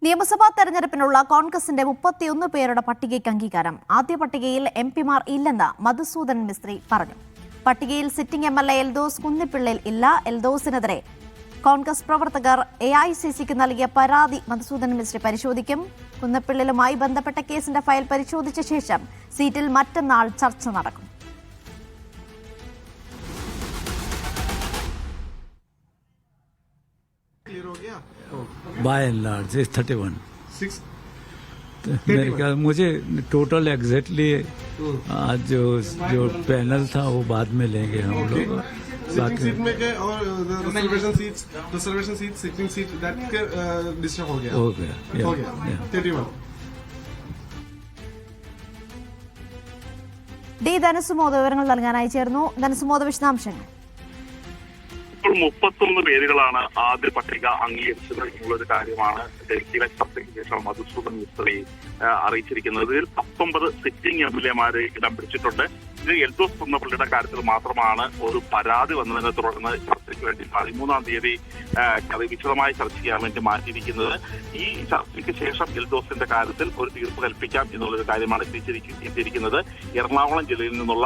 നിയമസഭാ തെരഞ്ഞെടുപ്പിനുള്ള കോൺഗ്രസിന്റെ 31 പേരുടെ പട്ടികയ്ക്ക് അംഗീകാരം. ആദ്യ പട്ടികയിൽ എംപിമാർ ഇല്ലെന്ന് മധുസൂദനൻ മിസ്ത്രി പറഞ്ഞു. പട്ടികയിൽ സിറ്റിംഗ് എംഎൽഎ എൽദോസ് കുന്നിപ്പിള്ളയിൽ ഇല്ല. എൽദോസിനെതിരെ കോൺഗ്രസ് പ്രവർത്തകർ എഐസിസിക്ക് നൽകിയ പരാതി മധുസൂദനൻ മിസ്ത്രി പരിശോധിക്കും. കുന്നിപ്പിള്ളലുമായി ബന്ധപ്പെട്ട കേസിന്റെ ഫയൽ പരിശോധിച്ച ശേഷം സീറ്റിൽ മറ്റന്നാൾ ചർച്ച നടക്കും. बाय एंड लार्ज 31 मेरे ख्याल मुझे टोटल एग्जैक्टली आज जो पैनल था वो बाद में लेंगे हम लोग. सीट में के और reservation seat sitting seat that के डिस्टर्ब हो गया 31 ഡി ധനസുമോദ വിവരങ്ങൾ നൽകാനായി ചേർന്നു. ധനസുമോദ വിശദാംശങ്ങൾ. 31 പേരുകളാണ് ആദ്യ പട്ടിക അംഗീകരിച്ചത് എന്നുള്ളൊരു കാര്യമാണ് ഡൽഹിയിലെ ചർച്ചയ്ക്ക് ശേഷം മധുസൂദനൻ മിസ്ത്രി അറിയിച്ചിരിക്കുന്നത്. ഇതിൽ 19 സിറ്റിംഗ് എംഎൽഎമാരെ ഇടം പിടിച്ചിട്ടുണ്ട്. ഇത് എൽദോസ് കുന്നപ്പിള്ളിയുടെ കാര്യത്തിൽ മാത്രമാണ് ഒരു പരാതി വന്നതിനെ തുടർന്ന് ചർച്ചയ്ക്ക് വേണ്ടി 13-ാം തീയതി അത് വിശദമായി ചർച്ച ചെയ്യാൻ വേണ്ടി മാറ്റിയിരിക്കുന്നത്. ഈ ചർച്ചയ്ക്ക് ശേഷം എൽദോസിന്റെ കാര്യത്തിൽ ഒരു തീർപ്പ് കൽപ്പിക്കാം എന്നുള്ളൊരു കാര്യമാണ് എത്തിയിരിക്കുന്നത്. എറണാകുളം ജില്ലയിൽ നിന്നുള്ള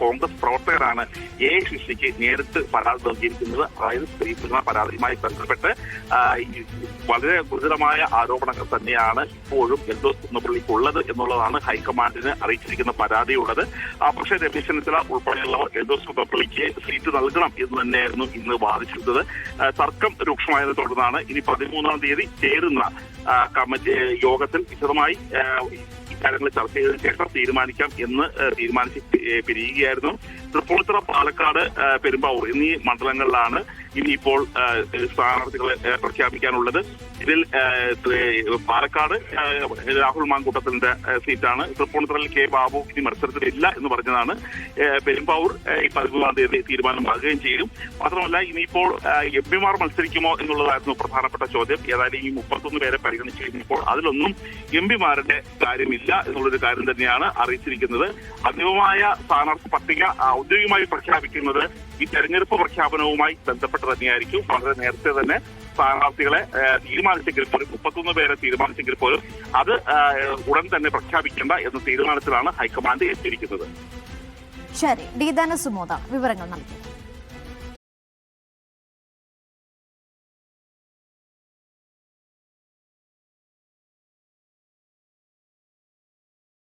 കോൺഗ്രസ് പ്രവർത്തകരാണ് എഐസിസിക്ക് നേരിട്ട് പരാതി നൽകിയിരിക്കുന്നത്. അതായത് സ്ത്രീ പീഡന പരാതിയുമായി ബന്ധപ്പെട്ട് വളരെ ഗുരുതരമായ ആരോപണങ്ങൾ തന്നെയാണ് ഇപ്പോഴും എൽദോസ് കുന്നപ്പിള്ളിക്കുള്ളത് എന്നുള്ളതാണ് ഹൈക്കമാൻഡിന് അറിയിച്ചിരിക്കുന്ന പരാതിയുള്ളത്. പക്ഷേ രമേശ് ചെന്നിത്തല ഉൾപ്പെടെയുള്ളവർ എൽദോസ് കുന്നപ്പിള്ളിക്ക് സീറ്റ് നൽകണം എന്ന് തന്നെയായിരുന്നു ഇന്ന് വാദിച്ചിരുന്നത്. തർക്കം രൂക്ഷമായതിനെ തുടർന്നാണ് ഇനി 13-ാം തീയതി ചേരുന്ന കമ്മിറ്റി യോഗത്തിൽ വിശദമായി കാര്യങ്ങൾ ചർച്ച ചെയ്തതിനു ശേഷം തീരുമാനിക്കാം എന്ന് തീരുമാനിച്ച് പിരിയുകയായിരുന്നു. തൃപ്പൂണിത്തുറ, പാലക്കാട്, പെരുമ്പാവൂർ എന്നീ മണ്ഡലങ്ങളിലാണ് ഇനിയിപ്പോൾ സ്ഥാനാർത്ഥികളെ പ്രഖ്യാപിക്കാനുള്ളത്. ഇതിൽ പാലക്കാട് രാഹുൽ മാങ്കൂട്ടത്തിന്റെ സീറ്റാണ്. തൃപ്പൂണിത്തുറയിൽ കെ ബാബു ഇനി മത്സരത്തിലില്ല എന്ന് പറഞ്ഞതാണ്. പെരുമ്പാവൂർ 13-ാം തീയതി തീരുമാനമാകുകയും ചെയ്യും. മാത്രമല്ല ഇനിയിപ്പോൾ എംപിമാർ മത്സരിക്കുമോ എന്നുള്ളതായിരുന്നു പ്രധാനപ്പെട്ട ചോദ്യം. ഏതായാലും ഈ 31 പേരെ പരിഗണിച്ചു കഴിഞ്ഞപ്പോൾ അതിലൊന്നും എംപിമാരുടെ കാര്യമില്ല എന്നുള്ളൊരു കാര്യം തന്നെയാണ് അറിയിച്ചിരിക്കുന്നത്. അന്തിമമായ സ്ഥാനാർത്ഥി പട്ടിക ഔദ്യോഗികമായി പ്രഖ്യാപിക്കുന്നത് ഈ തെരഞ്ഞെടുപ്പ് പ്രഖ്യാപനവുമായി ബന്ധപ്പെട്ട് തന്നെയായിരിക്കും. വളരെ നേരത്തെ തന്നെ സ്ഥാനാർത്ഥികളെ തീരുമാനിച്ചെങ്കിൽ പോലും 31 പേരെ തീരുമാനിച്ചെങ്കിൽ പോലും അത് ഉടൻ തന്നെ പ്രഖ്യാപിക്കേണ്ട എന്ന തീരുമാനത്തിലാണ് ഹൈക്കമാൻഡ് എത്തിയിരിക്കുന്നത്. ശരി, ഡി ധനസുമോദ വിവരങ്ങൾ നൽകി.